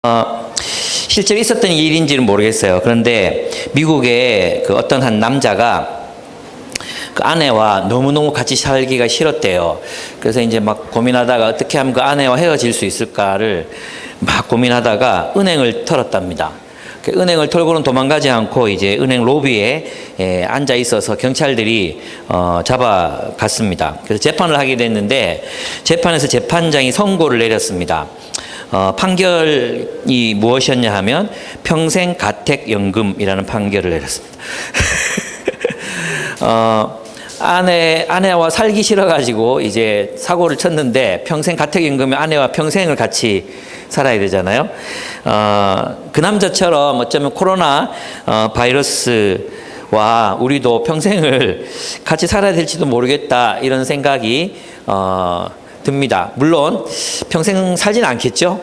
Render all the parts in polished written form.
실제로 있었던 일인지는 모르겠어요. 그런데 미국의 그 어떤 한 남자가 그 아내와 너무너무 같이 살기가 싫었대요. 그래서 이제 막 고민하다가 어떻게 하면 그 아내와 헤어질 수 있을까를 막 고민하다가 은행을 털었답니다. 그 은행을 털고는 도망가지 않고 이제 은행 로비에 앉아 있어서 경찰들이 잡아갔습니다. 그래서 재판을 하게 됐는데 재판에서 재판장이 선고를 내렸습니다. 판결이 무엇이었냐 하면 평생 가택연금이라는 판결을 내렸습니다. 아내와 살기 싫어가지고 이제 사고를 쳤는데 평생 가택연금에 아내와 평생을 같이 살아야 되잖아요. 그 남자처럼 어쩌면 코로나 바이러스와 우리도 평생을 같이 살아야 될지도 모르겠다 이런 생각이 듭니다. 물론 평생 살진 않겠죠.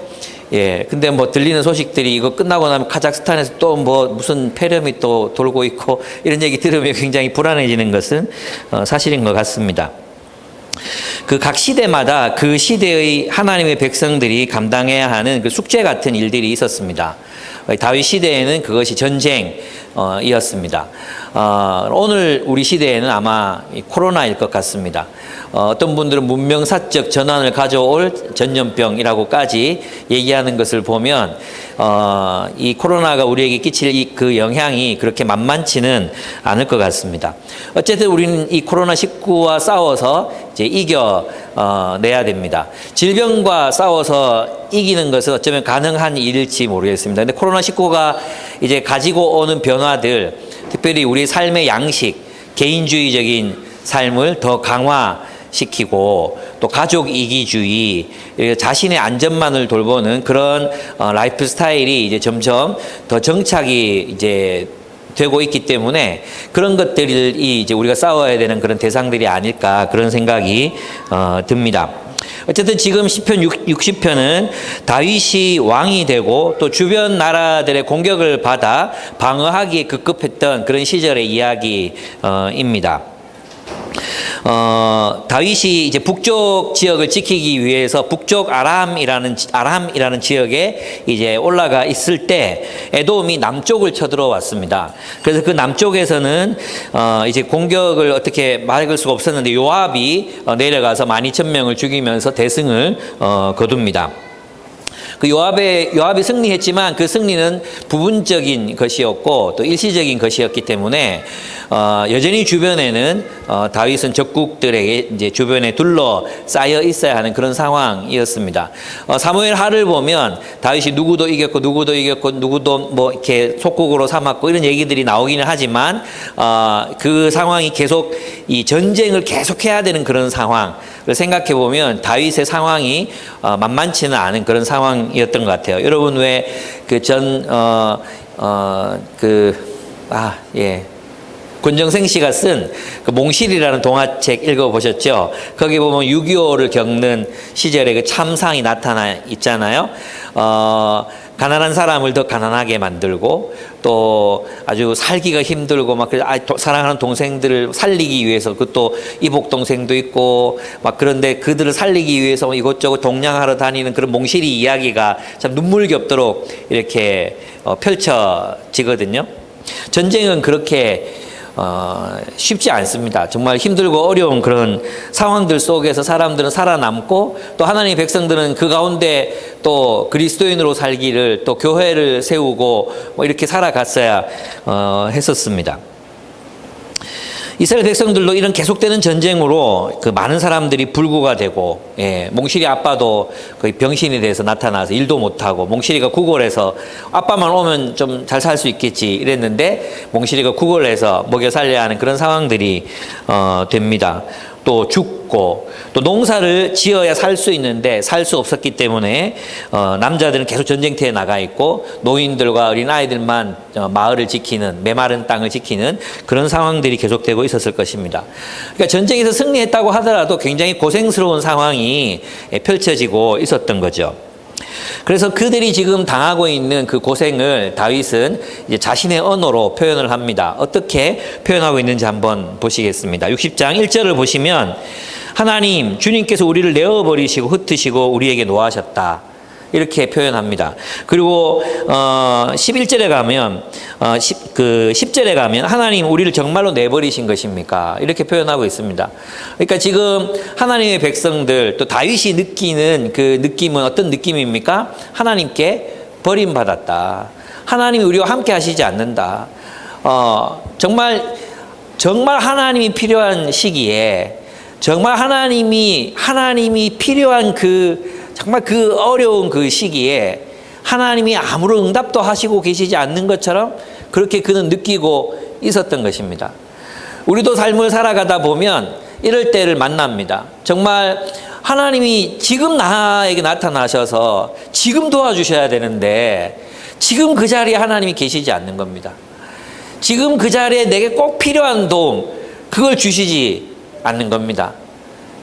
예, 근데 뭐 들리는 소식들이 이거 끝나고 나면 카자흐스탄에서 또 뭐 무슨 폐렴이 또 돌고 있고 이런 얘기 들으면 굉장히 불안해지는 것은 사실인 것 같습니다. 그 각 시대마다 그 시대의 하나님의 백성들이 감당해야 하는 그 숙제 같은 일들이 있었습니다. 다윗 시대에는 그것이 전쟁이었습니다. 오늘 우리 시대에는 아마 코로나일 것 같습니다. 어떤 분들은 문명사적 전환을 가져올 전염병이라고까지 얘기하는 것을 보면 이 코로나가 우리에게 끼칠 그 영향이 그렇게 만만치는 않을 것 같습니다. 어쨌든 우리는 이 코로나19와 싸워서 이제 이겨내야 됩니다. 질병과 싸워서 이기는 것은 어쩌면 가능한 일일지 모르겠습니다. 근데 코로나19가 이제 가지고 오는 변화들, 특별히 우리 삶의 양식, 개인주의적인 삶을 더 강화시키고 또 가족 이기주의, 자신의 안전만을 돌보는 그런 라이프 스타일이 이제 점점 더 정착이 이제 되고 있기 때문에 그런 것들이 이제 우리가 싸워야 되는 그런 대상들이 아닐까 그런 생각이 듭니다. 어쨌든 지금 시편 60편은 다윗이 왕이 되고 또 주변 나라들의 공격을 받아 방어하기에 급급했던 그런 시절의 이야기입니다. 다윗이 이제 북쪽 지역을 지키기 위해서 북쪽 아람이라는 지역에 이제 올라가 있을 때 에돔이 남쪽을 쳐들어왔습니다. 그래서 그 남쪽에서는 이제 공격을 어떻게 막을 수가 없었는데 요압이 내려가서 12,000명을 죽이면서 대승을 거둡니다. 그 요압이 승리했지만 그 승리는 부분적인 것이었고 또 일시적인 것이었기 때문에 여전히 주변에는 다윗은 적국들에게 이제 주변에 둘러싸여 있어야 하는 그런 상황이었습니다. 사무엘 하를 보면 다윗이 누구도 이겼고 누구도 뭐 이렇게 속국으로 삼았고 이런 얘기들이 나오기는 하지만 그 상황이 계속 이 전쟁을 계속해야 되는 그런 상황을 생각해 보면 다윗의 상황이 만만치는 않은 그런 상황이었던 것 같아요. 여러분 왜 권정생 씨가 쓴 그 몽실이라는 동화책 읽어보셨죠? 거기 보면 6.25를 겪는 시절에 그 참상이 나타나 있잖아요. 가난한 사람을 더 가난하게 만들고 또 아주 살기가 힘들고 막 사랑하는 동생들을 살리기 위해서 그것도 이복 동생도 있고 막 그런데 그들을 살리기 위해서 이것저것 동냥하러 다니는 그런 몽실이 이야기가 참 눈물겹도록 이렇게 펼쳐지거든요. 전쟁은 그렇게 쉽지 않습니다. 정말 힘들고 어려운 그런 상황들 속에서 사람들은 살아남고 또 하나님의 백성들은 그 가운데 또 그리스도인으로 살기를 또 교회를 세우고 뭐 이렇게 살아갔어야 했었습니다. 이스라엘 백성들도 이런 계속되는 전쟁으로 그 많은 사람들이 불구가 되고, 몽실이 아빠도 거의 병신이 돼서 나타나서 일도 못하고, 몽실이가 구걸해서 아빠만 오면 좀 잘 살 수 있겠지 이랬는데, 몽실이가 구걸해서 먹여 살려야 하는 그런 상황들이 됩니다. 또 죽고, 또 농사를 지어야 살 수 있는데 살 수 없었기 때문에 남자들은 계속 전쟁터에 나가 있고 노인들과 어린 아이들만 마을을 지키는, 메마른 땅을 지키는 그런 상황들이 계속되고 있었을 것입니다. 그러니까 전쟁에서 승리했다고 하더라도 굉장히 고생스러운 상황이 펼쳐지고 있었던 거죠. 그래서 그들이 지금 당하고 있는 그 고생을 다윗은 이제 자신의 언어로 표현을 합니다. 어떻게 표현하고 있는지 한번 보시겠습니다. 60장 1절을 보시면 하나님, 주님께서 우리를 내어버리시고 흩으시고 우리에게 노하셨다. 이렇게 표현합니다. 그리고 11절에 가면 10절에 가면 하나님 우리를 정말로 내버리신 것입니까? 이렇게 표현하고 있습니다. 그러니까 지금 하나님의 백성들 또 다윗이 느끼는 그 느낌은 어떤 느낌입니까? 하나님께 버림받았다. 하나님이 우리와 함께 하시지 않는다. 정말 하나님이 필요한 시기에 정말 하나님이 필요한 정말 그 어려운 그 시기에 하나님이 아무런 응답도 하시고 계시지 않는 것처럼 그렇게 그는 느끼고 있었던 것입니다. 우리도 삶을 살아가다 보면 이럴 때를 만납니다. 정말 하나님이 지금 나에게 나타나셔서 지금 도와주셔야 되는데 지금 그 자리에 하나님이 계시지 않는 겁니다. 지금 그 자리에 내게 꼭 필요한 도움, 그걸 주시지 않는 겁니다.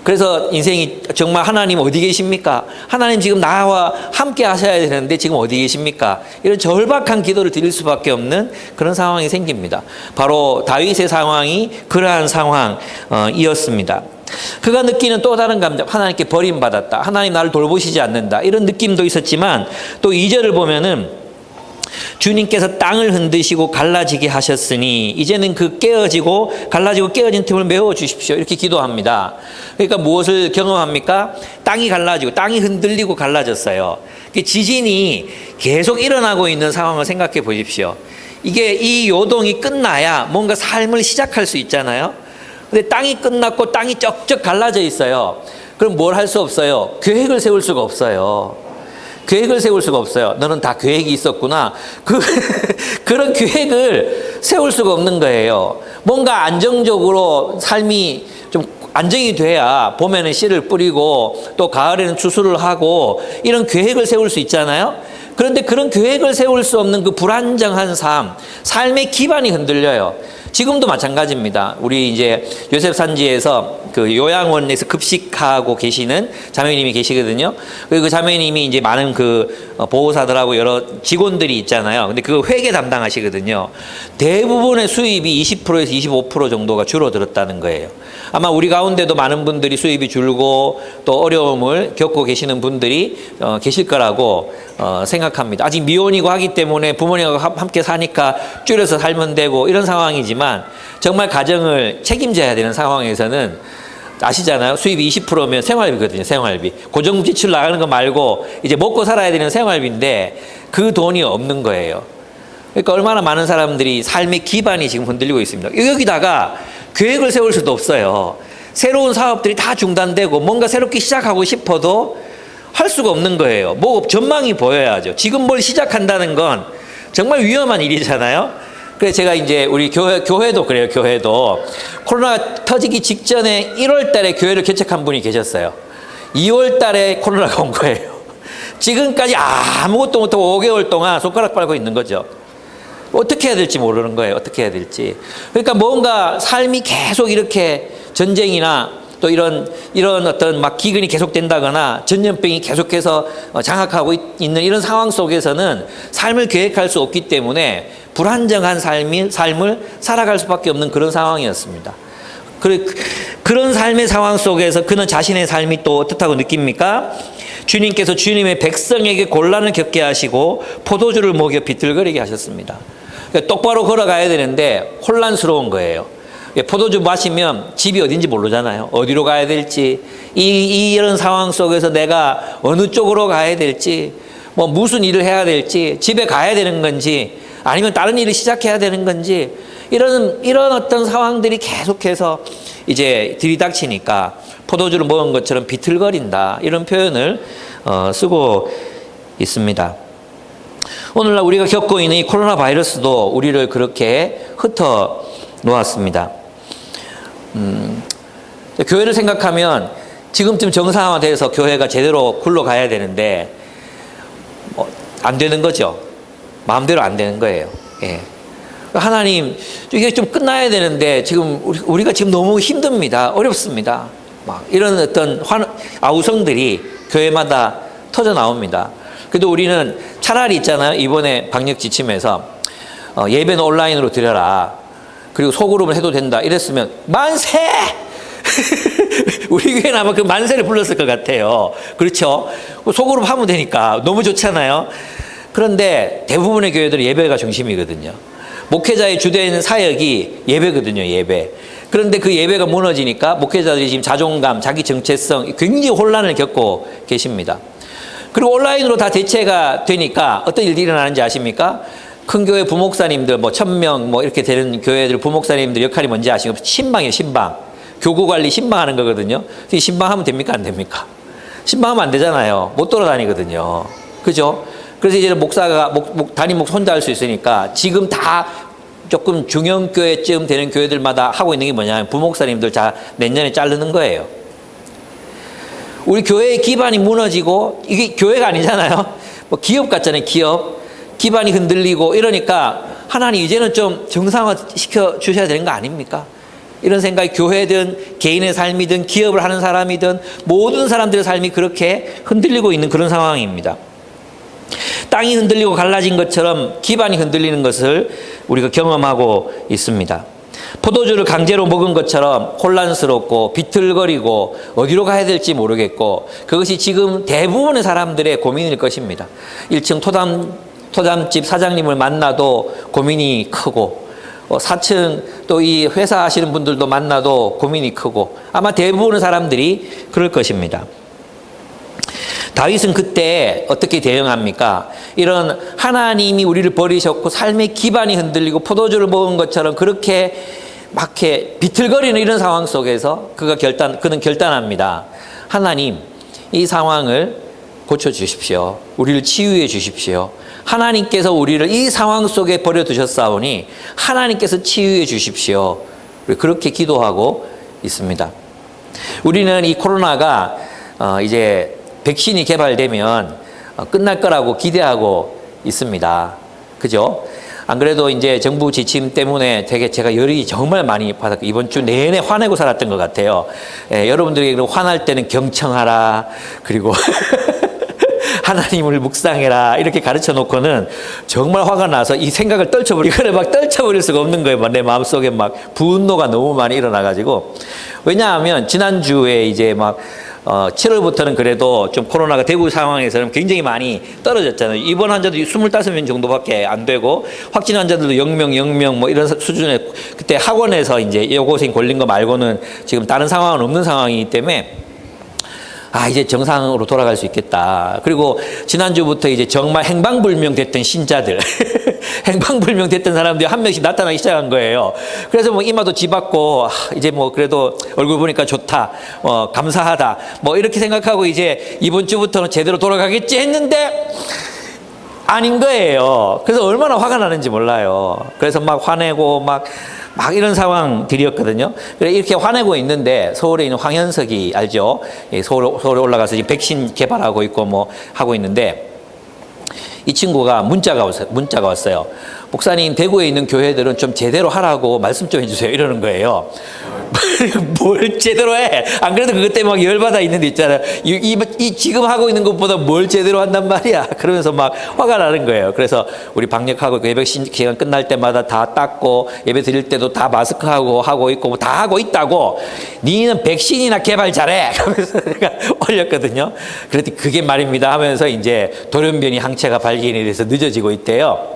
그래서 인생이 정말 하나님 어디 계십니까? 하나님 지금 나와 함께 하셔야 되는데 지금 어디 계십니까? 이런 절박한 기도를 드릴 수밖에 없는 그런 상황이 생깁니다. 바로 다윗의 상황이 그러한 상황이었습니다. 그가 느끼는 또 다른 감정, 하나님께 버림받았다. 하나님 나를 돌보시지 않는다. 이런 느낌도 있었지만 또 2절을 보면은 주님께서 땅을 흔드시고 갈라지게 하셨으니 이제는 그 갈라지고 깨어진 틈을 메워 주십시오. 이렇게 기도합니다. 그러니까 무엇을 경험합니까? 땅이 갈라지고 땅이 흔들리고 갈라졌어요. 지진이 계속 일어나고 있는 상황을 생각해 보십시오. 이 요동이 끝나야 뭔가 삶을 시작할 수 있잖아요. 근데 땅이 끝났고 땅이 쩍쩍 갈라져 있어요. 그럼 뭘 할 수 없어요? 계획을 세울 수가 없어요. 계획을 세울 수가 없어요. 너는 다 계획이 있었구나. 그런 계획을 세울 수가 없는 거예요. 뭔가 안정적으로 삶이 좀 안정이 돼야 봄에는 씨를 뿌리고 또 가을에는 추수를 하고 이런 계획을 세울 수 있잖아요. 그런데 그런 계획을 세울 수 없는 그 불안정한 삶의 기반이 흔들려요. 지금도 마찬가지입니다. 우리 이제 요셉 산지에서 그 요양원에서 급식하고 계시는 자매님이 계시거든요. 그 자매님이 이제 많은 그 보호사들하고 여러 직원들이 있잖아요. 근데 그 회계 담당하시거든요. 대부분의 수입이 20%에서 25% 정도가 줄어들었다는 거예요. 아마 우리 가운데도 많은 분들이 수입이 줄고 또 어려움을 겪고 계시는 분들이 계실 거라고 생각합니다. 아직 미혼이고 하기 때문에 부모님과 함께 사니까 줄여서 살면 되고 이런 상황이지만 정말 가정을 책임져야 되는 상황에서는 아시잖아요. 수입이 20%면 생활비거든요. 생활비. 고정 지출 나가는 거 말고 이제 먹고 살아야 되는 생활비인데 그 돈이 없는 거예요. 그러니까 얼마나 많은 사람들이 삶의 기반이 지금 흔들리고 있습니다. 여기다가 계획을 세울 수도 없어요. 새로운 사업들이 다 중단되고 뭔가 새롭게 시작하고 싶어도 할 수가 없는 거예요. 뭐 전망이 보여야죠. 지금 뭘 시작한다는 건 정말 위험한 일이잖아요. 그래서 제가 이제 우리 교회도 그래요. 교회도 코로나가 터지기 직전에 1월 달에 교회를 개척한 분이 계셨어요. 2월 달에 코로나가 온 거예요. 지금까지 아무것도 못하고 5개월 동안 손가락 빨고 있는 거죠. 어떻게 해야 될지 모르는 거예요. 어떻게 해야 될지. 그러니까 뭔가 삶이 계속 이렇게 전쟁이나 또 이런 어떤 막 기근이 계속된다거나 전염병이 계속해서 장악하고 있는 이런 상황 속에서는 삶을 계획할 수 없기 때문에 불안정한 삶을 살아갈 수밖에 없는 그런 상황이었습니다. 그런 삶의 상황 속에서 그는 자신의 삶이 또 어떻다고 느낍니까? 주님께서 주님의 백성에게 곤란을 겪게 하시고 포도주를 먹여 비틀거리게 하셨습니다. 그러니까 똑바로 걸어가야 되는데 혼란스러운 거예요. 포도주 마시면 집이 어딘지 모르잖아요. 어디로 가야 될지, 이런 상황 속에서 내가 어느 쪽으로 가야 될지, 뭐 무슨 일을 해야 될지, 집에 가야 되는 건지, 아니면 다른 일을 시작해야 되는 건지, 이런 어떤 상황들이 계속해서 이제 들이닥치니까 포도주를 먹은 것처럼 비틀거린다. 이런 표현을 쓰고 있습니다. 오늘날 우리가 겪고 있는 이 코로나 바이러스도 우리를 그렇게 흩어 놓았습니다. 교회를 생각하면 지금쯤 정상화돼서 교회가 제대로 굴러가야 되는데 안 되는 거죠. 마음대로 안 되는 거예요. 예. 하나님, 이게 좀 끝나야 되는데 지금 우리가 지금 너무 힘듭니다. 어렵습니다. 막 이런 어떤 아우성들이 교회마다 터져 나옵니다. 그래도 우리는 차라리 있잖아요. 이번에 방역 지침에서 예배는 온라인으로 드려라. 그리고 소그룹을 해도 된다. 이랬으면 만세! 우리 교회는 아마 그 만세를 불렀을 것 같아요. 그렇죠? 속으로 하면 되니까 너무 좋잖아요. 그런데 대부분의 교회들은 예배가 중심이거든요. 목회자의 주된 사역이 예배거든요, 예배. 그런데 그 예배가 무너지니까 목회자들이 지금 자존감, 자기 정체성, 굉장히 혼란을 겪고 계십니다. 그리고 온라인으로 다 대체가 되니까 어떤 일들이 일어나는지 아십니까? 큰 교회 부목사님들, 뭐 1000명 뭐 이렇게 되는 교회들 부목사님들 역할이 뭔지 아시고, 신방이에요, 신방. 교구 관리 신방하는 거거든요. 신방하면 됩니까? 안 됩니까? 신방하면 안 되잖아요. 못 돌아다니거든요. 그죠? 그래서 이제 목사가, 담임 목사 혼자 할 수 있으니까 지금 다 조금 중형교회쯤 되는 교회들마다 하고 있는 게 뭐냐면 부목사님들 다 내년에 자르는 거예요. 우리 교회의 기반이 무너지고, 이게 교회가 아니잖아요. 뭐 기업 같잖아요, 기업. 기반이 흔들리고 이러니까 하나님 이제는 좀 정상화 시켜 주셔야 되는 거 아닙니까? 이런 생각이 교회든 개인의 삶이든 기업을 하는 사람이든 모든 사람들의 삶이 그렇게 흔들리고 있는 그런 상황입니다. 땅이 흔들리고 갈라진 것처럼 기반이 흔들리는 것을 우리가 경험하고 있습니다. 포도주를 강제로 먹은 것처럼 혼란스럽고 비틀거리고 어디로 가야 될지 모르겠고, 그것이 지금 대부분의 사람들의 고민일 것입니다. 1층 토담집 사장님을 만나도 고민이 크고, 4층 또 이 회사 하시는 분들도 만나도 고민이 크고, 아마 대부분의 사람들이 그럴 것입니다. 다윗은 그때 어떻게 대응합니까? 이런 하나님이 우리를 버리셨고 삶의 기반이 흔들리고 포도주를 먹은 것처럼 그렇게 막 이렇게 비틀거리는 이런 상황 속에서 그는 결단합니다. 하나님, 이 상황을 고쳐주십시오. 우리를 치유해 주십시오. 하나님께서 우리를 이 상황 속에 버려두셨사오니 하나님께서 치유해 주십시오. 그렇게 기도하고 있습니다. 우리는 이 코로나가 이제 백신이 개발되면 끝날 거라고 기대하고 있습니다. 그죠? 안 그래도 이제 정부 지침 때문에 되게 제가 열이 정말 많이 받았고, 이번 주 내내 화내고 살았던 것 같아요. 예, 여러분들이 화날 때는 경청하라, 그리고 하나님을 묵상해라, 이렇게 가르쳐 놓고는 정말 화가 나서 이 생각을 이거를 막 떨쳐버릴 수가 없는 거예요. 내 마음속에 막 분노가 너무 많이 일어나가지고. 왜냐하면 지난주에 이제 막 7월부터는 그래도 좀 코로나가 대구 상황에서는 굉장히 많이 떨어졌잖아요. 입원 환자도 25명 정도밖에 안 되고, 확진 환자들도 0명 뭐 이런 수준에, 그때 학원에서 이제 여고생 걸린 거 말고는 지금 다른 상황은 없는 상황이기 때문에 이제 정상으로 돌아갈 수 있겠다. 그리고 지난주부터 이제 정말 행방불명 됐던 신자들, 행방불명 됐던 사람들이 한 명씩 나타나기 시작한 거예요. 그래서 뭐 이마도 지봤고, 이제 뭐 그래도 얼굴 보니까 좋다, 감사하다, 뭐 이렇게 생각하고 이제 이번 주부터는 제대로 돌아가겠지 했는데 아닌 거예요. 그래서 얼마나 화가 나는지 몰라요. 그래서 막 화내고 막 이런 상황들이었거든요. 이렇게 화내고 있는데 서울에 있는 황현석이 알죠? 서울에 올라가서 지금 백신 개발하고 있고 뭐 하고 있는데, 이 친구가 문자가 왔어요. 목사님, 대구에 있는 교회들은 좀 제대로 하라고 말씀 좀 해주세요. 이러는 거예요. 뭘 제대로 해? 안 그래도 그것 때문에 막 열받아 있는 데 있잖아요. 이 지금 하고 있는 것보다 뭘 제대로 한단 말이야. 그러면서 막 화가 나는 거예요. 그래서 우리 방역하고 그 예배 시간 끝날 때마다 다 닦고, 예배 드릴 때도 다 마스크하고 하고 있고 뭐 다 하고 있다고. 니는 백신이나 개발 잘해. 그러면서 내가 올렸거든요. 그랬더니 그게 말입니다 하면서 이제 돌연변이 항체가 발견이 돼서 늦어지고 있대요.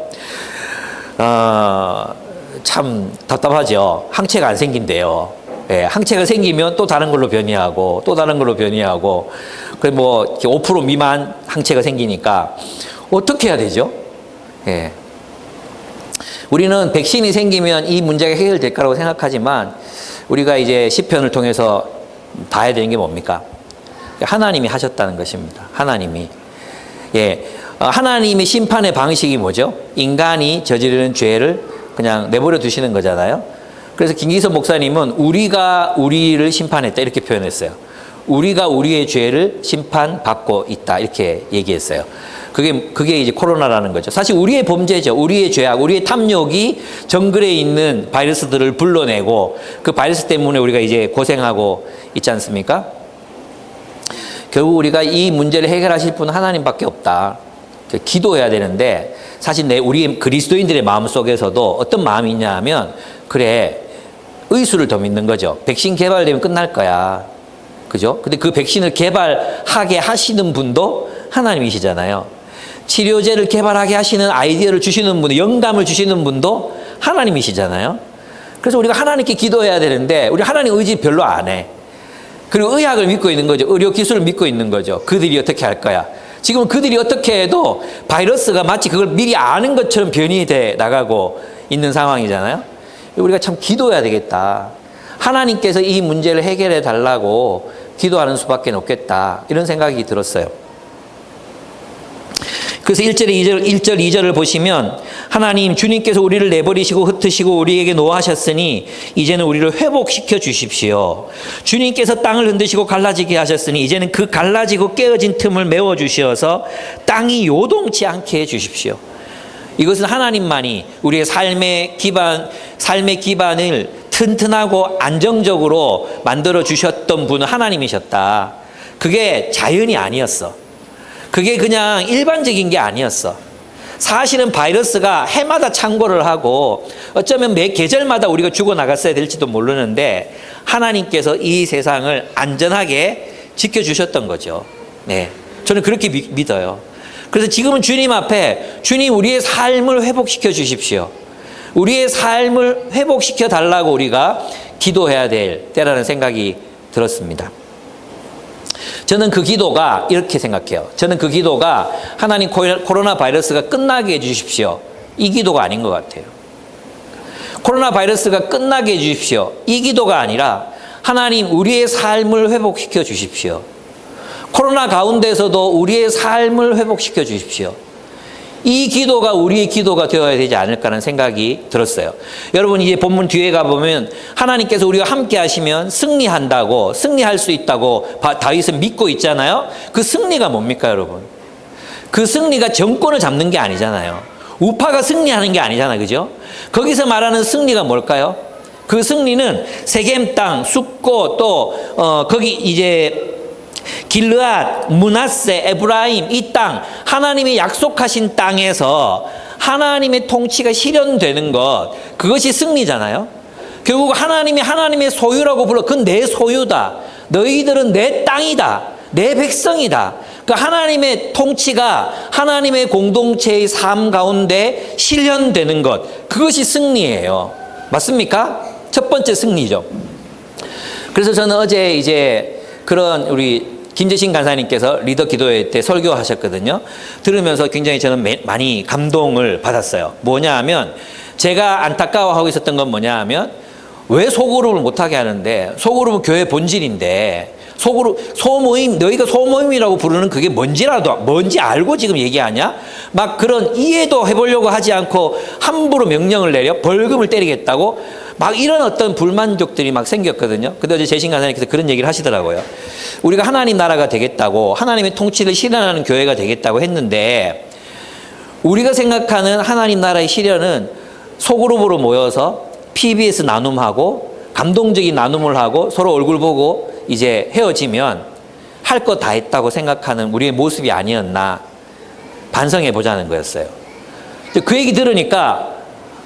참 답답하죠. 항체가 안 생긴대요. 예, 항체가 생기면 또 다른 걸로 변이하고 또 다른 걸로 변이하고, 그 뭐 5% 미만 항체가 생기니까 어떻게 해야 되죠? 예. 우리는 백신이 생기면 이 문제가 해결될 거라고 생각하지만, 우리가 이제 시편을 통해서 봐야 되는 게 뭡니까? 하나님이 하셨다는 것입니다. 하나님이. 예. 하나님의 심판의 방식이 뭐죠? 인간이 저지르는 죄를 그냥 내버려 두시는 거잖아요. 그래서 김기석 목사님은 우리가 우리를 심판했다, 이렇게 표현했어요. 우리가 우리의 죄를 심판받고 있다, 이렇게 얘기했어요. 그게 이제 코로나라는 거죠. 사실 우리의 범죄죠. 우리의 죄악, 우리의 탐욕이 정글에 있는 바이러스들을 불러내고, 그 바이러스 때문에 우리가 이제 고생하고 있지 않습니까? 결국 우리가 이 문제를 해결하실 분은 하나님밖에 없다. 기도해야 되는데, 사실 우리 그리스도인들의 마음 속에서도 어떤 마음이 있냐 하면, 그래, 의수를 더 믿는 거죠. 백신 개발되면 끝날 거야. 그죠? 근데 그 백신을 개발하게 하시는 분도 하나님이시잖아요. 치료제를 개발하게 하시는 아이디어를 주시는 분, 영감을 주시는 분도 하나님이시잖아요. 그래서 우리가 하나님께 기도해야 되는데 우리 하나님 의지 별로 안 해. 그리고 의학을 믿고 있는 거죠. 의료 기술을 믿고 있는 거죠. 그들이 어떻게 할 거야. 지금 그들이 어떻게 해도 바이러스가 마치 그걸 미리 아는 것처럼 변이 돼 나가고 있는 상황이잖아요. 우리가 참 기도해야 되겠다. 하나님께서 이 문제를 해결해 달라고 기도하는 수밖에 없겠다. 이런 생각이 들었어요. 그래서 1절 2절을 보시면 하나님 주님께서 우리를 내버리시고 흩으시고 우리에게 노하셨으니 이제는 우리를 회복시켜 주십시오. 주님께서 땅을 흔드시고 갈라지게 하셨으니 이제는 그 갈라지고 깨어진 틈을 메워 주시어서 땅이 요동치 않게 해 주십시오. 이것은 하나님만이 우리의 삶의 기반을 튼튼하고 안정적으로 만들어 주셨던 분은 하나님이셨다. 그게 자연이 아니었어. 그게 그냥 일반적인 게 아니었어. 사실은 바이러스가 해마다 창궐을 하고 어쩌면 매 계절마다 우리가 죽어나갔어야 될지도 모르는데 하나님께서 이 세상을 안전하게 지켜주셨던 거죠. 네, 저는 그렇게 믿어요. 그래서 지금은 주님 앞에 주님 우리의 삶을 회복시켜 주십시오. 우리의 삶을 회복시켜 달라고 우리가 기도해야 될 때라는 생각이 들었습니다. 저는 그 기도가 이렇게 생각해요. 저는 그 기도가 하나님 코로나 바이러스가 끝나게 해주십시오. 이 기도가 아닌 것 같아요. 코로나 바이러스가 끝나게 해주십시오. 이 기도가 아니라 하나님 우리의 삶을 회복시켜 주십시오. 코로나 가운데서도 우리의 삶을 회복시켜 주십시오. 이 기도가 우리의 기도가 되어야 되지 않을까라는 생각이 들었어요. 여러분 이제 본문 뒤에 가보면 하나님께서 우리와 함께 하시면 승리한다고 승리할 수 있다고 다윗은 믿고 있잖아요. 그 승리가 뭡니까 여러분? 그 승리가 정권을 잡는 게 아니잖아요. 우파가 승리하는 게 아니잖아요. 그죠? 거기서 말하는 승리가 뭘까요? 그 승리는 세겜 땅, 숲고 또 거기 이제 길르앗, 므낫세, 에브라임 이 땅 하나님이 약속하신 땅에서 하나님의 통치가 실현되는 것 그것이 승리잖아요. 결국 하나님이 하나님의 소유라고 불러 그건 내 소유다. 너희들은 내 땅이다. 내 백성이다. 그 하나님의 통치가 하나님의 공동체의 삶 가운데 실현되는 것 그것이 승리예요. 맞습니까? 첫 번째 승리죠. 그래서 저는 어제 이제 그런 우리 김재신 간사님께서 리더 기도회 때 설교하셨거든요. 들으면서 굉장히 저는 많이 감동을 받았어요. 뭐냐 하면 제가 안타까워하고 있었던 건 뭐냐 하면 왜 소그룹을 못하게 하는데 소그룹은 교회 본질인데 소모임 너희가 소모임이라고 부르는 그게 뭔지 알고 지금 얘기하냐? 막 그런 이해도 해보려고 하지 않고 함부로 명령을 내려 벌금을 때리겠다고 막 이런 어떤 불만족들이 막 생겼거든요. 근데 어제 재신 간사님께서 그런 얘기를 하시더라고요. 우리가 하나님 나라가 되겠다고 하나님의 통치를 실현하는 교회가 되겠다고 했는데 우리가 생각하는 하나님 나라의 실현은 소그룹으로 모여서 PBS 나눔하고 감동적인 나눔을 하고 서로 얼굴 보고 이제 헤어지면 할 거 다 했다고 생각하는 우리의 모습이 아니었나 반성해 보자는 거였어요. 그 얘기 들으니까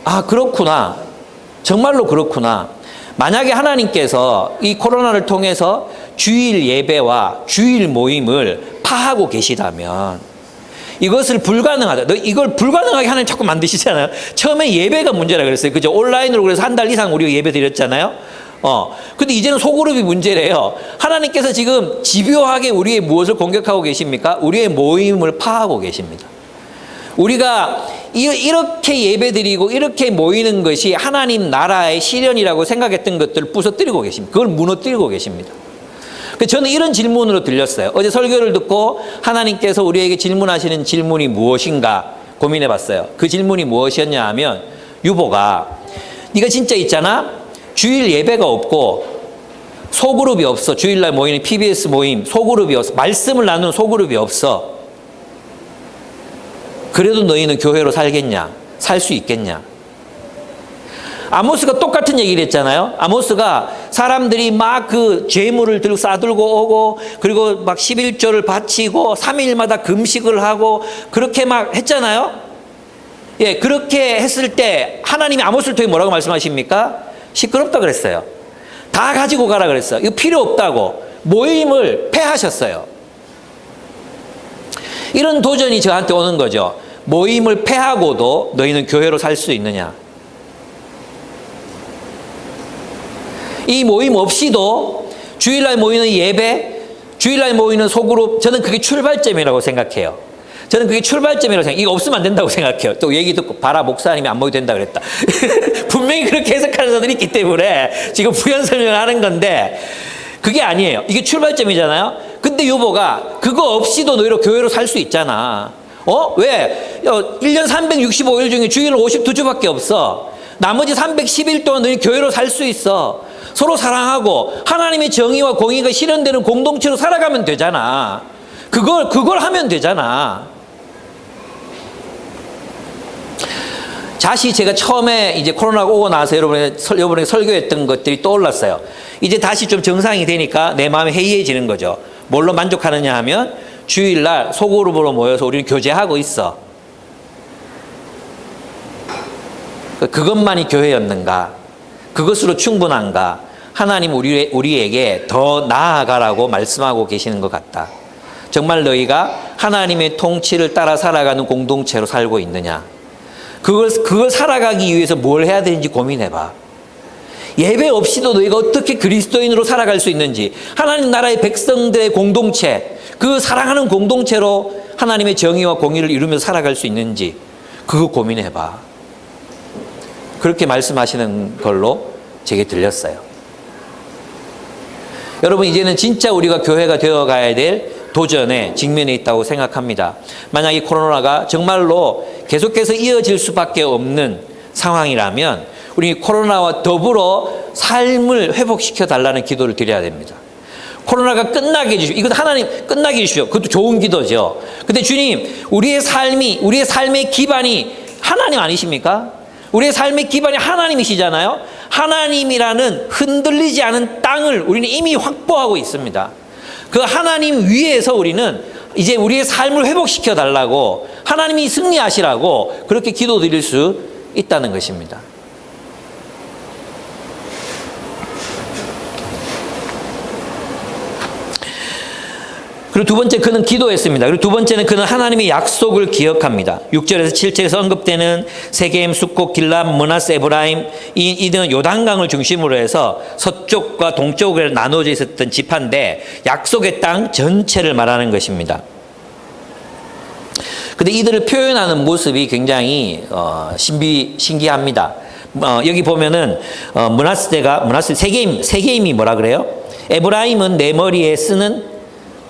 아 그렇구나. 정말로 그렇구나. 만약에 하나님께서 이 코로나를 통해서 주일 예배와 주일 모임을 파하고 계시다면 이것을 불가능하다. 이걸 불가능하게 하나님 자꾸 만드시잖아요. 처음에 예배가 문제라 그랬어요. 그죠? 온라인으로 그래서 한 달 이상 우리가 예배 드렸잖아요. 근데 이제는 소그룹이 문제래요. 하나님께서 지금 집요하게 우리의 무엇을 공격하고 계십니까? 우리의 모임을 파하고 계십니다. 우리가 이렇게 예배드리고 이렇게 모이는 것이 하나님 나라의 실현이라고 생각했던 것들을 부서뜨리고 계십니다. 그걸 무너뜨리고 계십니다. 저는 이런 질문으로 들렸어요. 어제 설교를 듣고 하나님께서 우리에게 질문하시는 질문이 무엇인가 고민해 봤어요. 그 질문이 무엇이었냐 하면 유보가 네가 진짜 있잖아. 주일 예배가 없고 소그룹이 없어. 주일날 모이는 PBS 모임 소그룹이 없어. 말씀을 나누는 소그룹이 없어. 그래도 너희는 교회로 살겠냐? 살 수 있겠냐? 아모스가 똑같은 얘기를 했잖아요. 아모스가 사람들이 막 그 죄물을 들고 싸들고 오고 그리고 막 11조를 바치고 3일마다 금식을 하고 그렇게 막 했잖아요. 예, 그렇게 했을 때 하나님이 아모스를 통해 뭐라고 말씀하십니까? 시끄럽다 그랬어요. 다 가지고 가라 그랬어요. 이거 필요 없다고 모임을 폐하셨어요. 이런 도전이 저한테 오는 거죠. 모임을 폐하고도 너희는 교회로 살 수 있느냐? 이 모임 없이도 주일날 모이는 예배, 주일날 모이는 소그룹, 저는 그게 출발점이라고 생각해요. 저는 그게 출발점이라고 생각해요. 이거 없으면 안 된다고 생각해요. 또 얘기 듣고 봐라 목사님이 안 모여도 된다 그랬다. 분명히 그렇게 해석하는 사람들이 있기 때문에 지금 부연 설명을 하는 건데 그게 아니에요. 이게 출발점이잖아요. 근데 여보가 그거 없이도 너희로 교회로 살 수 있잖아. 왜? 1년 365일 중에 주일은 52주밖에 없어. 나머지 310일 동안 너희 교회로 살 수 있어. 서로 사랑하고 하나님의 정의와 공의가 실현되는 공동체로 살아가면 되잖아. 그걸 하면 되잖아. 다시 제가 처음에 이제 코로나가 오고 나서 여러분에게 설교했던 것들이 떠올랐어요. 이제 다시 좀 정상이 되니까 내 마음이 해이해지는 거죠. 뭘로 만족하느냐 하면 주일날 소그룹으로 모여서 우리는 교제하고 있어. 그것만이 교회였는가? 그것으로 충분한가? 하나님 우리에게 더 나아가라고 말씀하고 계시는 것 같다. 정말 너희가 하나님의 통치를 따라 살아가는 공동체로 살고 있느냐? 그걸 살아가기 위해서 뭘 해야 되는지 고민해봐. 예배 없이도 너희가 어떻게 그리스도인으로 살아갈 수 있는지, 하나님 나라의 백성들의 공동체, 그 사랑하는 공동체로 하나님의 정의와 공의를 이루면서 살아갈 수 있는지 그거 고민해봐. 그렇게 말씀하시는 걸로 제게 들렸어요. 여러분, 이제는 진짜 우리가 교회가 되어가야 될 도전에 직면해 있다고 생각합니다. 만약에 코로나가 정말로 계속해서 이어질 수밖에 없는 상황이라면 우리 코로나와 더불어 삶을 회복시켜 달라는 기도를 드려야 됩니다. 코로나가 끝나게 해주십시오. 이것도 하나님 끝나게 해주십시오. 그것도 좋은 기도죠. 근데 주님, 우리의 삶의 기반이 하나님 아니십니까? 우리의 삶의 기반이 하나님이시잖아요. 하나님이라는 흔들리지 않은 땅을 우리는 이미 확보하고 있습니다. 그 하나님 위에서 우리는 이제 우리의 삶을 회복시켜 달라고, 하나님이 승리하시라고 그렇게 기도드릴 수 있다는 것입니다. 그리고 두 번째, 그는 기도했습니다. 그리고 두 번째는 그는 하나님의 약속을 기억합니다. 6절에서 7절에서 언급되는 세겜, 수꽃, 길람, 므낫세, 에브라임, 이들은 요단강을 중심으로 해서 서쪽과 동쪽으로 나누어져 있었던 지파인데 약속의 땅 전체를 말하는 것입니다. 근데 이들을 표현하는 모습이 굉장히 신기합니다. 여기 보면은 므낫세, 세겜이 뭐라 그래요? 에브라임은 내 머리에 쓰는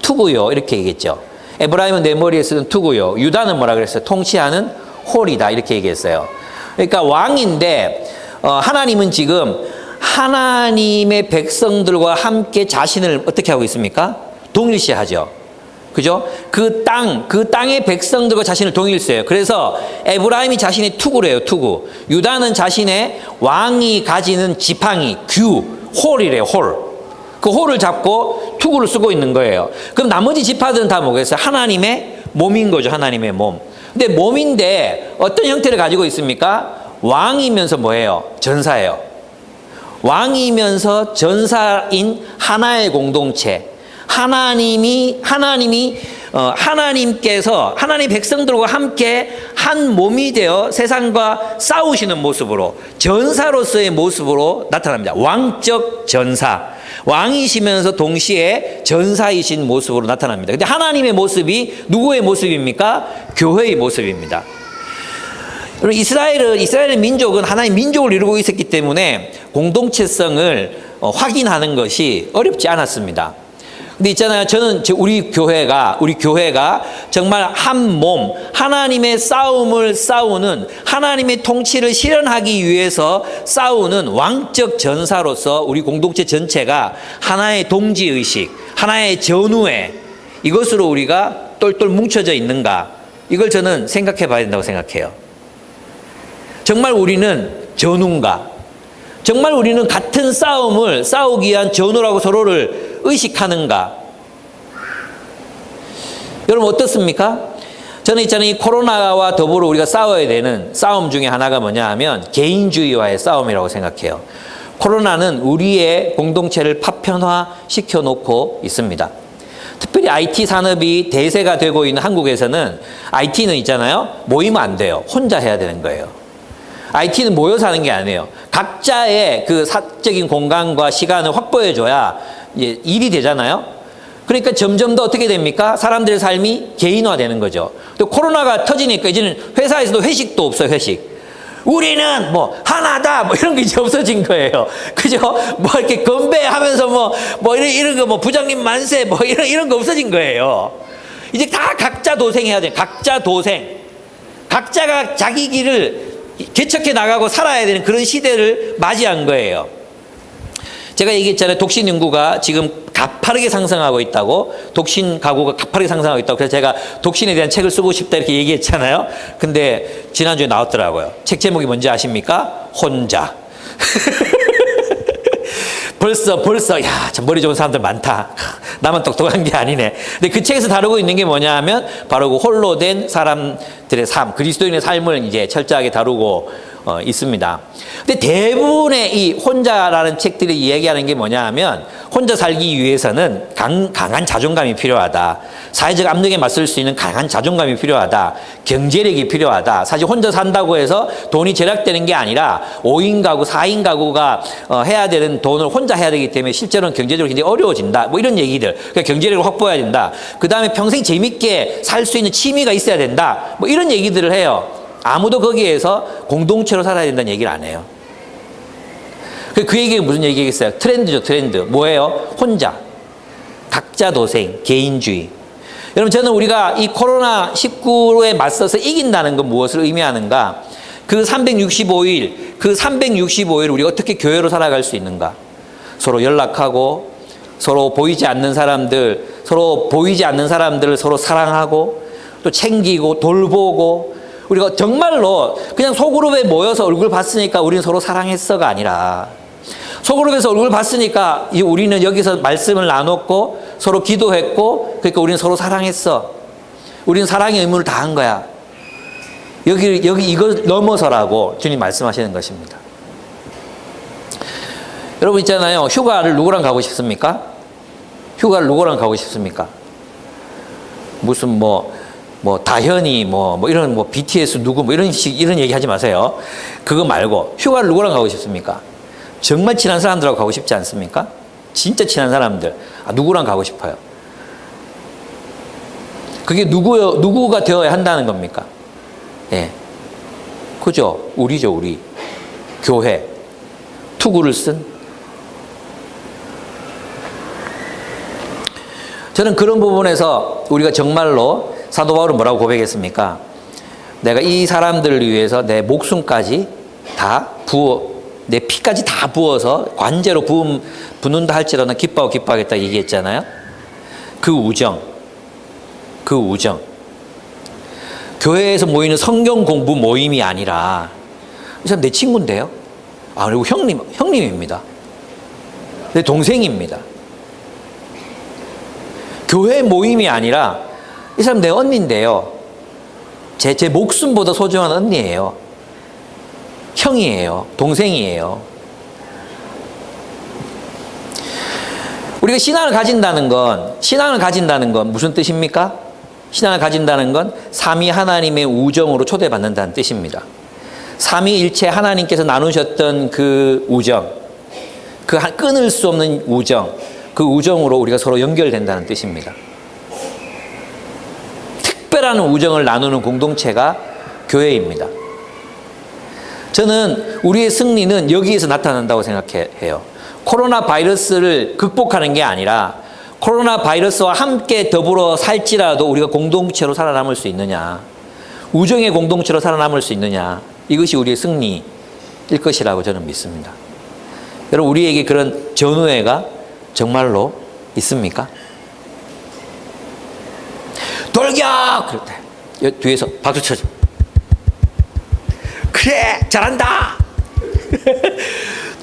투구요, 이렇게 얘기했죠. 에브라임은 내 머리에 쓰는 투구요. 유다는 뭐라 그랬어요? 통치하는 홀이다, 이렇게 얘기했어요. 그러니까 왕인데 하나님은 지금 하나님의 백성들과 함께 자신을 어떻게 하고 있습니까? 동일시하죠. 그죠? 그 땅의 백성들과 자신을 동일시해요. 그래서 에브라임이 자신의 투구래요, 투구. 유다는 자신의 왕이 가지는 지팡이, 홀이래요, 홀. 그 홀을 잡고 투구를 쓰고 있는 거예요. 그럼 나머지 지파들은 다 뭐겠어요? 하나님의 몸인 거죠. 하나님의 몸. 근데 몸인데 어떤 형태를 가지고 있습니까? 왕이면서 뭐예요? 전사예요. 왕이면서 전사인 하나의 공동체. 하나님께서 하나님 백성들과 함께 한 몸이 되어 세상과 싸우시는 모습으로, 전사로서의 모습으로 나타납니다. 왕적 전사. 왕이시면서 동시에 전사이신 모습으로 나타납니다. 근데 하나님의 모습이 누구의 모습입니까? 교회의 모습입니다. 이스라엘의 민족은 하나의 민족을 이루고 있었기 때문에 공동체성을 확인하는 것이 어렵지 않았습니다. 근데 있잖아요. 우리 교회가 정말 한 몸, 하나님의 싸움을 싸우는, 하나님의 통치를 실현하기 위해서 싸우는 왕적 전사로서 우리 공동체 전체가 하나의 동지의식, 하나의 전우회, 이것으로 우리가 똘똘 뭉쳐져 있는가? 이걸 저는 생각해 봐야 된다고 생각해요. 정말 우리는 전우인가? 정말 우리는 같은 싸움을 싸우기 위한 전우라고 서로를 의식하는가? 여러분 어떻습니까? 저는 있잖아요, 이 코로나와 더불어 우리가 싸워야 되는 싸움 중에 하나가 뭐냐 하면 개인주의와의 싸움이라고 생각해요. 코로나는 우리의 공동체를 파편화시켜 놓고 있습니다. 특별히 IT 산업이 대세가 되고 있는 한국에서는 IT는 있잖아요. 모이면 안 돼요. 혼자 해야 되는 거예요. IT는 모여서 하는 게 아니에요. 각자의 그 사적인 공간과 시간을 확보해줘야 일이 되잖아요. 그러니까 점점 더 어떻게 됩니까? 사람들의 삶이 개인화되는 거죠. 또 코로나가 터지니까 이제는 회사에서도 회식도 없어요, 회식. 우리는 뭐 하나다 뭐 이런 게 이제 없어진 거예요. 그죠? 뭐 이렇게 건배하면서 뭐 이런 거 뭐 부장님 만세 뭐 이런 거 없어진 거예요. 이제 다 각자 도생해야 돼. 각자 도생. 각자가 자기 길을 개척해 나가고 살아야 되는 그런 시대를 맞이한 거예요. 제가 얘기했잖아요. 독신 인구가 지금 가파르게 상승하고 있다고. 독신 가구가 가파르게 상승하고 있다고. 그래서 제가 독신에 대한 책을 쓰고 싶다 이렇게 얘기했잖아요. 근데 지난주에 나왔더라고요. 책 제목이 뭔지 아십니까? 혼자. 벌써 야, 참 머리 좋은 사람들 많다. 나만 똑똑한 게 아니네. 근데 그 책에서 다루고 있는 게 뭐냐면 바로 그 홀로 된 사람들의 삶, 그리스도인의 삶을 이제 철저하게 다루고 있습니다. 근데 대부분의 이 혼자라는 책들이 이야기하는 게 뭐냐 하면 혼자 살기 위해서는 강한 자존감이 필요하다. 사회적 압력에 맞설 수 있는 강한 자존감이 필요하다. 경제력이 필요하다. 사실 혼자 산다고 해서 돈이 절약되는 게 아니라 5인 가구, 4인 가구가 해야 되는 돈을 혼자 해야 되기 때문에 실제로는 경제적으로 굉장히 어려워진다. 뭐 이런 얘기들. 그러니까 경제력을 확보해야 된다. 그 다음에 평생 재밌게 살 수 있는 취미가 있어야 된다. 뭐 이런 얘기들을 해요. 아무도 거기에서 공동체로 살아야 된다는 얘기를 안 해요. 그 얘기가 무슨 얘기겠어요? 트렌드죠, 트렌드. 뭐예요? 혼자. 각자 도생, 개인주의. 여러분, 저는 우리가 이 코로나19에 맞서서 이긴다는 건 무엇을 의미하는가? 그 365일 우리가 어떻게 교회로 살아갈 수 있는가? 서로 연락하고, 서로 보이지 않는 사람들을 서로 사랑하고, 또 챙기고, 돌보고, 우리가 정말로 그냥 소그룹에 모여서 얼굴 봤으니까 우리는 서로 사랑했어가 아니라 소그룹에서 얼굴 봤으니까 우리는 여기서 말씀을 나눴고 서로 기도했고 그러니까 우리는 서로 사랑했어. 우리는 사랑의 의무를 다한 거야. 여기 이걸 넘어서라고 주님 말씀하시는 것입니다. 여러분 있잖아요. 휴가를 누구랑 가고 싶습니까? 휴가를 누구랑 가고 싶습니까? 무슨 다현이 이런 BTS 누구 이런 얘기 하지 마세요. 그거 말고 휴가를 누구랑 가고 싶습니까? 정말 친한 사람들하고 가고 싶지 않습니까? 진짜 친한 사람들. 누구랑 가고 싶어요? 그게 누구가 되어야 한다는 겁니까? 예. 그죠? 우리죠, 우리. 교회. 투구를 쓴. 저는 그런 부분에서 우리가 정말로 사도 바울은 뭐라고 고백했습니까? 내가 이 사람들을 위해서 내 목숨까지 다 내 피까지 다 부어서 관제로 붓는다 할지라도 기뻐하겠다 얘기했잖아요. 그 우정. 교회에서 모이는 성경 공부 모임이 아니라 이 사람 내 친구인데요. 그리고 형님입니다. 내 동생입니다. 교회 모임이 아니라 이 사람 내 언니인데요. 제 목숨보다 소중한 언니예요. 형이에요. 동생이에요. 우리가 신앙을 가진다는 건 무슨 뜻입니까? 신앙을 가진다는 건 삼위 하나님의 우정으로 초대받는다는 뜻입니다. 삼위일체 하나님께서 나누셨던 그 우정, 그 끊을 수 없는 우정, 그 우정으로 우리가 서로 연결된다는 뜻입니다. 특별한 우정을 나누는 공동체가 교회입니다. 저는 우리의 승리는 여기에서 나타난다고 생각해요. 코로나 바이러스를 극복하는 게 아니라 코로나 바이러스와 함께 더불어 살지라도 우리가 공동체로 살아남을 수 있느냐, 우정의 공동체로 살아남을 수 있느냐, 이것이 우리의 승리일 것이라고 저는 믿습니다. 여러분, 우리에게 그런 전우회가 정말로 있습니까? 돌격! 그럴 때 뒤에서 박수 쳐줘. 그래, 잘한다.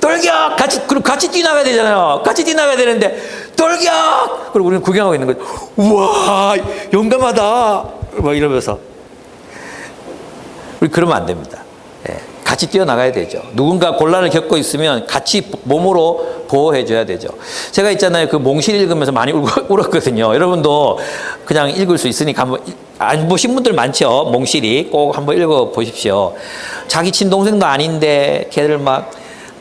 돌격! 같이 뛰나가야 되잖아요. 같이 뛰나가야 되는데 돌격! 그리고 우리는 구경하고 있는 거죠. 우와, 용감하다. 막 이러면서. 우리 그러면 안 됩니다. 예, 같이 뛰어나가야 되죠. 누군가 곤란을 겪고 있으면 같이 몸으로 보호해줘야 되죠. 제가 있잖아요. 그 몽실 읽으면서 많이 울었거든요. 여러분도 그냥 읽을 수 있으니까 한번, 안 보신 분들 많죠. 몽실이 꼭 한번 읽어보십시오. 자기 친동생도 아닌데 걔를 막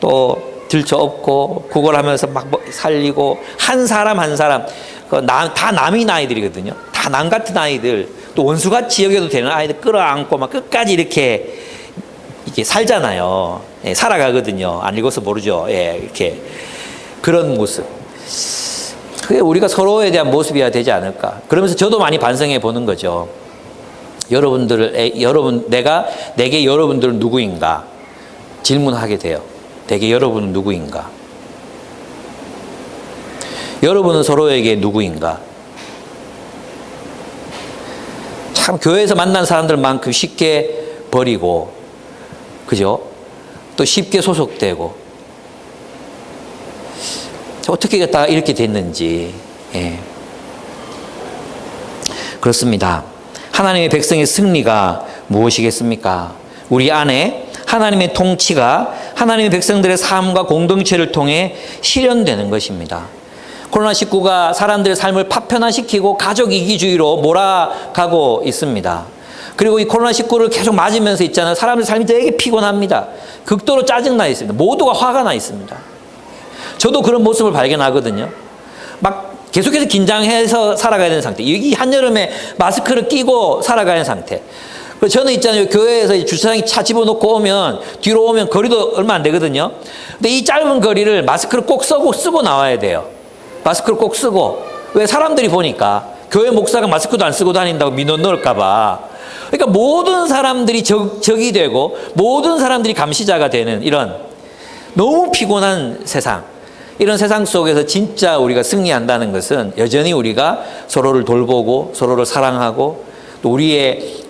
또 들쳐업고 구걸하면서 막 살리고 한 사람 한 사람 다 남인 아이들이거든요. 다 남 같은 아이들, 또 원수같이 여겨도 되는 아이들 끌어안고 막 끝까지 이렇게 살잖아요. 예, 살아가거든요. 안 읽어서 모르죠. 예, 이렇게 그런 모습. 그게 우리가 서로에 대한 모습이어야 되지 않을까. 그러면서 저도 많이 반성해 보는 거죠. 내게 여러분들은 누구인가 질문하게 돼요. 내게 여러분은 누구인가? 여러분은 서로에게 누구인가? 참 교회에서 만난 사람들만큼 쉽게 버리고, 그죠? 또 쉽게 소속되고, 어떻게 다 이렇게 됐는지. 예. 그렇습니다. 하나님의 백성의 승리가 무엇이겠습니까? 우리 안에 하나님의 통치가 하나님의 백성들의 삶과 공동체를 통해 실현되는 것입니다. 코로나19가 사람들의 삶을 파편화시키고 가족 이기주의로 몰아가고 있습니다. 그리고 이 코로나19를 계속 맞으면서 있잖아요. 사람들 삶이 되게 피곤합니다. 극도로 짜증나 있습니다. 모두가 화가 나 있습니다. 저도 그런 모습을 발견하거든요. 막 계속해서 긴장해서 살아가야 되는 상태. 이 한여름에 마스크를 끼고 살아가야 하는 상태. 저는 있잖아요. 교회에서 주차장에 차 집어넣고 오면, 뒤로 오면 거리도 얼마 안 되거든요. 근데 이 짧은 거리를 마스크를 꼭 쓰고 나와야 돼요. 마스크를 꼭 쓰고. 왜? 사람들이 보니까. 교회 목사가 마스크도 안 쓰고 다닌다고 민원 넣을까봐. 그러니까 모든 사람들이 적이 되고, 모든 사람들이 감시자가 되는 이런 너무 피곤한 세상. 이런 세상 속에서 진짜 우리가 승리한다는 것은 여전히 우리가 서로를 돌보고, 서로를 사랑하고, 또 우리의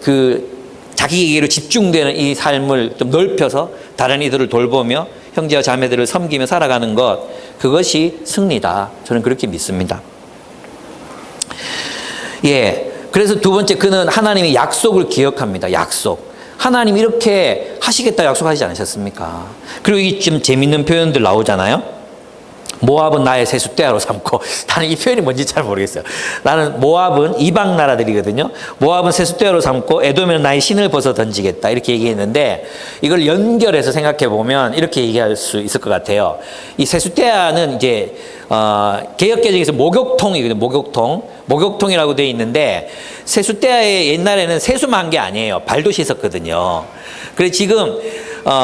자기에게로 집중되는 이 삶을 좀 넓혀서 다른 이들을 돌보며 형제와 자매들을 섬기며 살아가는 것, 그것이 승리다. 저는 그렇게 믿습니다. 예. 그래서 두 번째, 그는 하나님의 약속을 기억합니다. 약속. 하나님 이렇게 하시겠다 약속하지 않으셨습니까? 그리고 이 좀 재밌는 표현들 나오잖아요. 모압은 나의 세숫대야로 삼고, 나는 이 표현이 뭔지 잘 모르겠어요. 나는 모압은 이방 나라들이거든요. 모압은 세숫대야로 삼고 에돔에는 나의 신을 벗어 던지겠다, 이렇게 얘기했는데, 이걸 연결해서 생각해 보면 이렇게 얘기할 수 있을 것 같아요. 이 세숫대야는 이제 개역개정에서 목욕통이거든요. 목욕통이라고 되어 있는데, 세숫대야에 옛날에는 세수만 한 게 아니에요. 발도 씻었거든요. 그래서 지금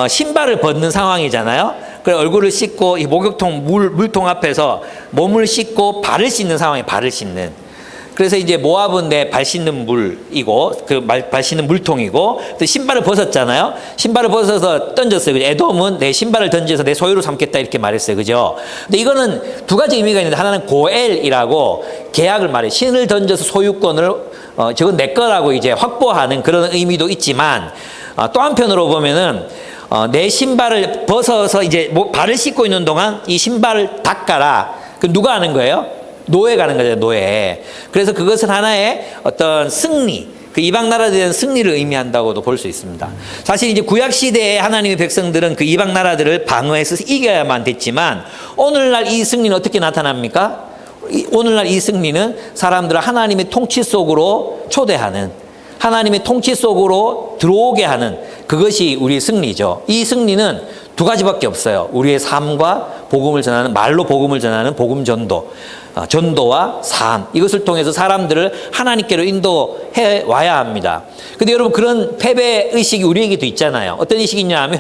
신발을 벗는 상황이잖아요. 그래 얼굴을 씻고 이 목욕통 물통 앞에서 몸을 씻고 발을 씻는 상황에 발을 씻는. 그래서 이제 모압은 내 발 씻는 물이고, 발 씻는 물통이고, 또 신발을 벗었잖아요. 신발을 벗어서 던졌어요. 그죠? 에돔은 내 신발을 던져서 내 소유로 삼겠다, 이렇게 말했어요. 그죠? 근데 이거는 두 가지 의미가 있는데, 하나는 고엘이라고 계약을 말해요. 신을 던져서 소유권을 저건 내 거라고 이제 확보하는 그런 의미도 있지만, 또 한편으로 보면은 내 신발을 벗어서 이제 발을 씻고 있는 동안 이 신발을 닦아라. 그 누가 하는 거예요? 노예가 하는 거죠, 노예. 그래서 그것은 하나의 어떤 승리, 그 이방 나라들에 대한 승리를 의미한다고도 볼 수 있습니다. 사실 이제 구약 시대에 하나님의 백성들은 그 이방 나라들을 방어해서 이겨야만 됐지만, 오늘날 이 승리는 어떻게 나타납니까? 오늘날 이 승리는 사람들을 하나님의 통치 속으로 초대하는, 하나님의 통치 속으로 들어오게 하는, 그것이 우리의 승리죠. 이 승리는 두 가지밖에 없어요. 우리의 삶과 복음을 전하는, 말로 복음을 전하는 복음 전도, 전도와 삶, 이것을 통해서 사람들을 하나님께로 인도해 와야 합니다. 근데 여러분, 그런 패배 의식이 우리에게도 있잖아요. 어떤 의식이 있냐 하면,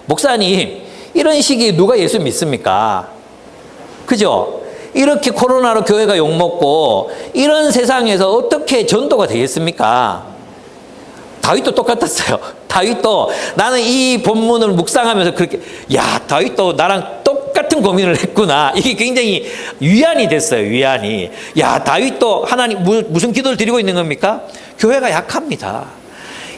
목사님 이런 시기에 누가 예수 믿습니까? 그죠? 이렇게 코로나로 교회가 욕먹고 이런 세상에서 어떻게 전도가 되겠습니까? 다윗도 똑같았어요. 다윗도, 나는 이 본문을 묵상하면서 그렇게, 야, 다윗도 나랑 똑같은 고민을 했구나. 이게 굉장히 위안이 됐어요. 위안이. 야, 다윗도 하나님 무슨 기도를 드리고 있는 겁니까? 교회가 약합니다.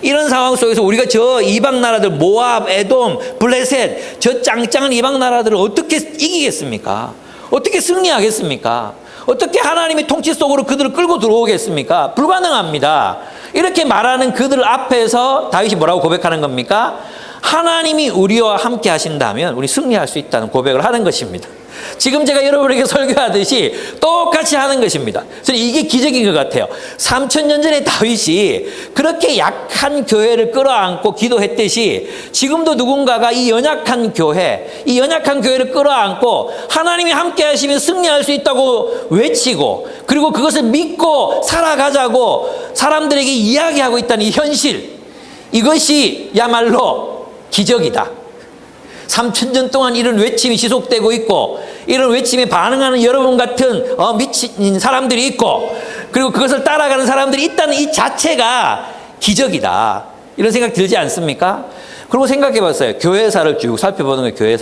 이런 상황 속에서 우리가 저 이방 나라들, 모압, 에돔, 블레셋, 저 짱짱한 이방 나라들을 어떻게 이기겠습니까? 어떻게 승리하겠습니까? 어떻게 하나님의 통치 속으로 그들을 끌고 들어오겠습니까? 불가능합니다. 이렇게 말하는 그들 앞에서 다윗이 뭐라고 고백하는 겁니까? 하나님이 우리와 함께 하신다면 우리 승리할 수 있다는 고백을 하는 것입니다. 지금 제가 여러분에게 설교하듯이 똑같이 하는 것입니다. 저는 이게 기적인 것 같아요. 3000년 전에 다윗이 그렇게 약한 교회를 끌어안고 기도했듯이 지금도 누군가가 이 연약한 교회를 끌어안고 하나님이 함께 하시면 승리할 수 있다고 외치고, 그리고 그것을 믿고 살아가자고 사람들에게 이야기하고 있다는 이 현실, 이것이야말로 기적이다. 3000년 동안 이런 외침이 지속되고 있고, 이런 외침에 반응하는 여러분 같은 미친 사람들이 있고, 그리고 그것을 따라가는 사람들이 있다는 이 자체가 기적이다. 이런 생각 들지 않습니까? 그리고 생각해 봤어요. 교회사를 쭉 살펴보는 거예요.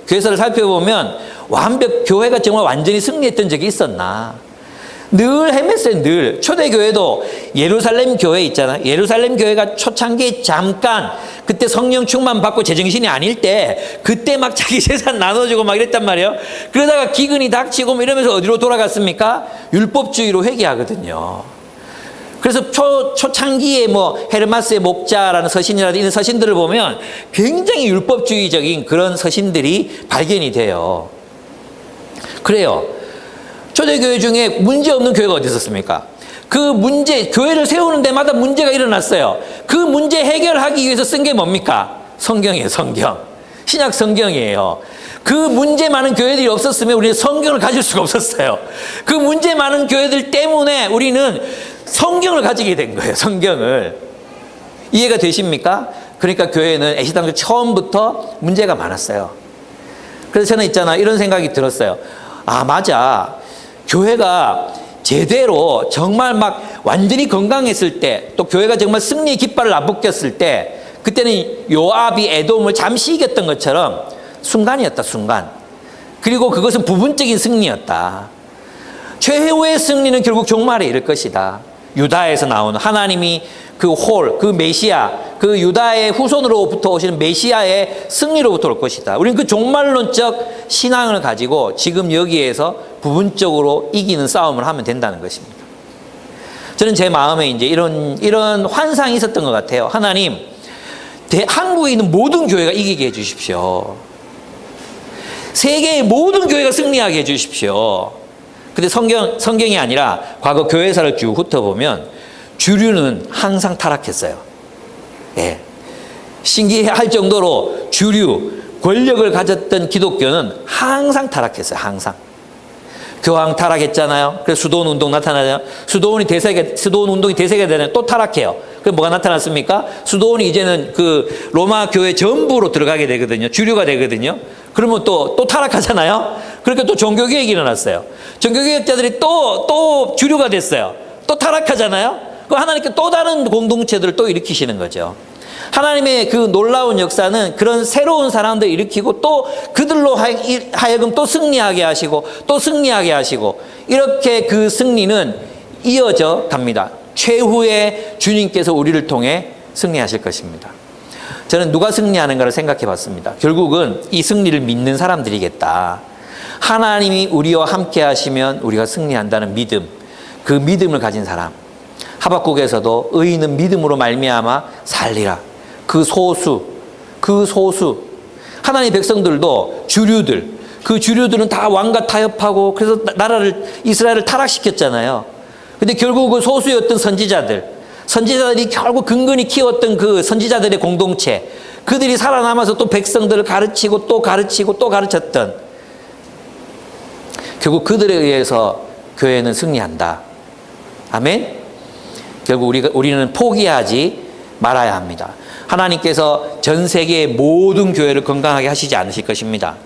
교회사를 살펴보면 교회가 정말 완전히 승리했던 적이 있었나. 늘 헤맸어요. 늘. 초대교회도 예루살렘 교회 있잖아요. 예루살렘 교회가 초창기에 잠깐 그때 성령 충만 받고 제정신이 아닐 때 그때 막 자기 재산 나눠주고 막 이랬단 말이에요. 그러다가 기근이 닥치고 뭐 이러면서 어디로 돌아갔습니까? 율법주의로 회귀하거든요. 그래서 초창기에 뭐 헤르마스의 목자라는 서신이라든지 이런 서신들을 보면 굉장히 율법주의적인 그런 서신들이 발견이 돼요. 그래요. 초대교회 중에 문제 없는 교회가 어디 있었습니까? 교회를 세우는 데마다 문제가 일어났어요. 그 문제 해결하기 위해서 쓴 게 뭡니까? 성경이에요, 성경. 신약 성경이에요. 그 문제 많은 교회들이 없었으면 우리는 성경을 가질 수가 없었어요. 그 문제 많은 교회들 때문에 우리는 성경을 가지게 된 거예요, 성경을. 이해가 되십니까? 그러니까 교회는 애시당초 처음부터 문제가 많았어요. 그래서 저는 이런 생각이 들었어요. 아, 맞아. 교회가 제대로 정말 막 완전히 건강했을 때, 또 교회가 정말 승리의 깃발을 앞붙였을 때, 그때는 요압이 에돔을 잠시 이겼던 것처럼 순간이었다, 순간. 그리고 그것은 부분적인 승리였다. 최후의 승리는 결국 종말에 이를 것이다. 유다에서 나오는 하나님이 그 메시아, 그 유다의 후손으로부터 오시는 메시아의 승리로부터 올 것이다. 우리는 그 종말론적 신앙을 가지고 지금 여기에서 부분적으로 이기는 싸움을 하면 된다는 것입니다. 저는 제 마음에 이제 이런 환상이 있었던 것 같아요. 하나님, 한국에 있는 모든 교회가 이기게 해 주십시오. 세계의 모든 교회가 승리하게 해 주십시오. 근데 성경이 아니라 과거 교회사를 쭉 훑어보면 주류는 항상 타락했어요. 예. 신기할 정도로 권력을 가졌던 기독교는 항상 타락했어요. 항상. 교황 타락했잖아요. 그래서 수도원 운동 나타나잖아요. 수도원 운동이 대세가 되면 또 타락해요. 그럼 뭐가 나타났습니까? 수도원이 이제는 그 로마 교회 전부로 들어가게 되거든요. 주류가 되거든요. 그러면 또 타락하잖아요. 그러니까 또 종교개혁이 일어났어요. 종교개혁자들이 또 주류가 됐어요. 또 타락하잖아요. 그 하나님께 또 다른 공동체들을 또 일으키시는 거죠. 하나님의 그 놀라운 역사는 그런 새로운 사람들을 일으키고 또 그들로 하여금 또 승리하게 하시고 또 승리하게 하시고, 이렇게 그 승리는 이어져 갑니다. 최후의 주님께서 우리를 통해 승리하실 것입니다. 저는 누가 승리하는가를 생각해 봤습니다. 결국은 이 승리를 믿는 사람들이겠다. 하나님이 우리와 함께 하시면 우리가 승리한다는 믿음, 그 믿음을 가진 사람. 하박국에서도 의인은 믿음으로 말미암아 살리라. 그 소수. 하나님의 백성들도 그 주류들은 다 왕과 타협하고 그래서 이스라엘을 타락시켰잖아요. 근데 결국 그 소수였던 선지자들이 결국 근근히 키웠던 그 선지자들의 공동체, 그들이 살아남아서 또 백성들을 가르치고 또 가르쳤던, 결국 그들에 의해서 교회는 승리한다. 아멘? 결국 우리는 포기하지 말아야 합니다. 하나님께서 전 세계의 모든 교회를 건강하게 하시지 않으실 것입니다.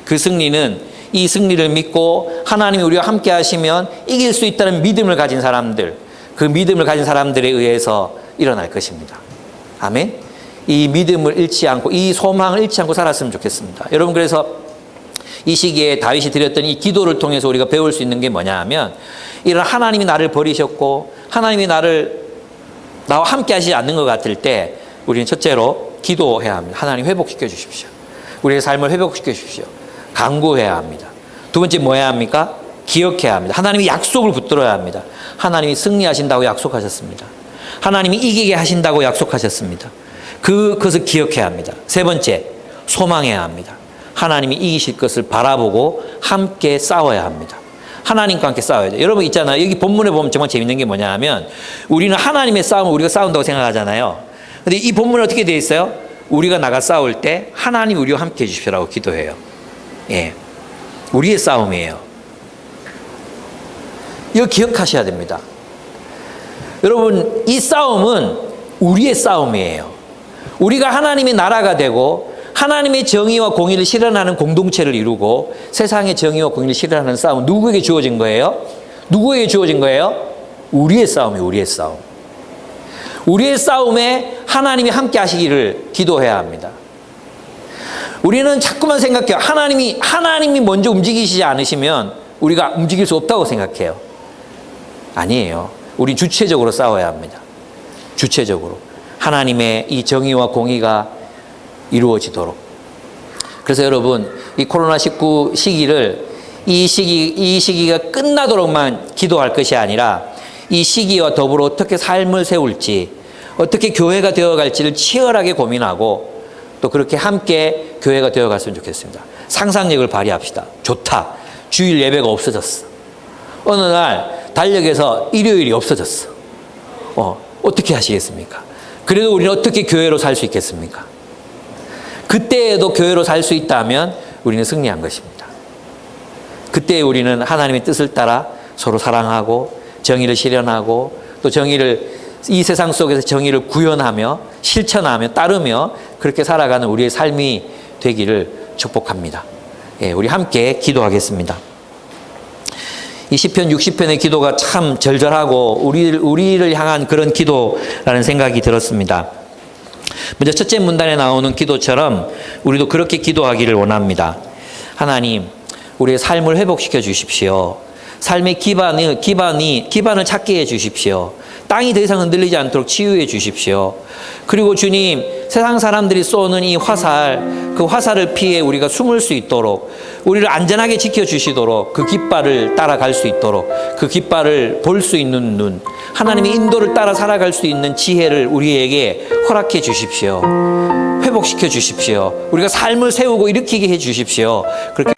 그 승리는 이 승리를 믿고 하나님이 우리와 함께 하시면 이길 수 있다는 믿음을 가진 사람들, 그 믿음을 가진 사람들에 의해서 일어날 것입니다. 아멘? 이 믿음을 잃지 않고, 이 소망을 잃지 않고 살았으면 좋겠습니다. 여러분, 그래서 이 시기에 다윗이 드렸던 이 기도를 통해서 우리가 배울 수 있는 게 뭐냐 하면, 이런 하나님이 나를 버리셨고 하나님이 나와 함께 하시지 않는 것 같을 때 우리는 첫째로 기도해야 합니다. 하나님 회복시켜 주십시오. 우리의 삶을 회복시켜 주십시오. 간구해야 합니다. 두 번째 뭐 해야 합니까? 기억해야 합니다. 하나님이 약속을 붙들어야 합니다. 하나님이 승리하신다고 약속하셨습니다. 하나님이 이기게 하신다고 약속하셨습니다. 그것을 기억해야 합니다. 세 번째, 소망해야 합니다. 하나님이 이기실 것을 바라보고 함께 싸워야 합니다. 하나님과 함께 싸워야 돼요. 여러분 있잖아요. 여기 본문에 보면 정말 재밌는 게 뭐냐 하면 우리는 하나님의 싸움을 우리가 싸운다고 생각하잖아요. 근데 이 본문에 어떻게 되어 있어요? 우리가 나가 싸울 때 하나님 우리와 함께 해주시라고 기도해요. 예, 우리의 싸움이에요. 이거 기억하셔야 됩니다. 여러분 이 싸움은 우리의 싸움이에요. 우리가 하나님의 나라가 되고 하나님의 정의와 공의를 실현하는 공동체를 이루고 세상의 정의와 공의를 실현하는 싸움은 누구에게 주어진 거예요? 누구에게 주어진 거예요? 우리의 싸움이에요. 우리의 싸움. 우리의 싸움에 하나님이 함께 하시기를 기도해야 합니다. 우리는 자꾸만 생각해요. 하나님이 먼저 움직이시지 않으시면 우리가 움직일 수 없다고 생각해요. 아니에요. 우리 주체적으로 싸워야 합니다. 주체적으로. 하나님의 이 정의와 공의가 이루어지도록. 그래서 여러분, 이 코로나19 시기를 이 시기가 끝나도록만 기도할 것이 아니라 이 시기와 더불어 어떻게 삶을 세울지, 어떻게 교회가 되어갈지를 치열하게 고민하고 또 그렇게 함께 교회가 되어갔으면 좋겠습니다. 상상력을 발휘합시다. 좋다. 주일 예배가 없어졌어. 어느 날 달력에서 일요일이 없어졌어. 어떻게 하시겠습니까? 그래도 우리는 어떻게 교회로 살 수 있겠습니까? 그때에도 교회로 살 수 있다면 우리는 승리한 것입니다. 그때 우리는 하나님의 뜻을 따라 서로 사랑하고 정의를 실현하고 또 이 세상 속에서 정의를 구현하며 실천하며 따르며 그렇게 살아가는 우리의 삶이 되기를 축복합니다. 예, 우리 함께 기도하겠습니다. 이 시편 60편의 기도가 참 절절하고 우리를 향한 그런 기도라는 생각이 들었습니다. 먼저 첫째 문단에 나오는 기도처럼 우리도 그렇게 기도하기를 원합니다. 하나님, 우리의 삶을 회복시켜 주십시오. 삶의 기반을 찾게 해 주십시오. 땅이 더 이상 흔들리지 않도록 치유해 주십시오. 그리고 주님, 세상 사람들이 쏘는 이 화살, 그 화살을 피해 우리가 숨을 수 있도록, 우리를 안전하게 지켜주시도록, 그 깃발을 따라갈 수 있도록, 그 깃발을 볼 수 있는 눈, 하나님의 인도를 따라 살아갈 수 있는 지혜를 우리에게 허락해 주십시오. 회복시켜 주십시오. 우리가 삶을 세우고 일으키게 해 주십시오. 그렇게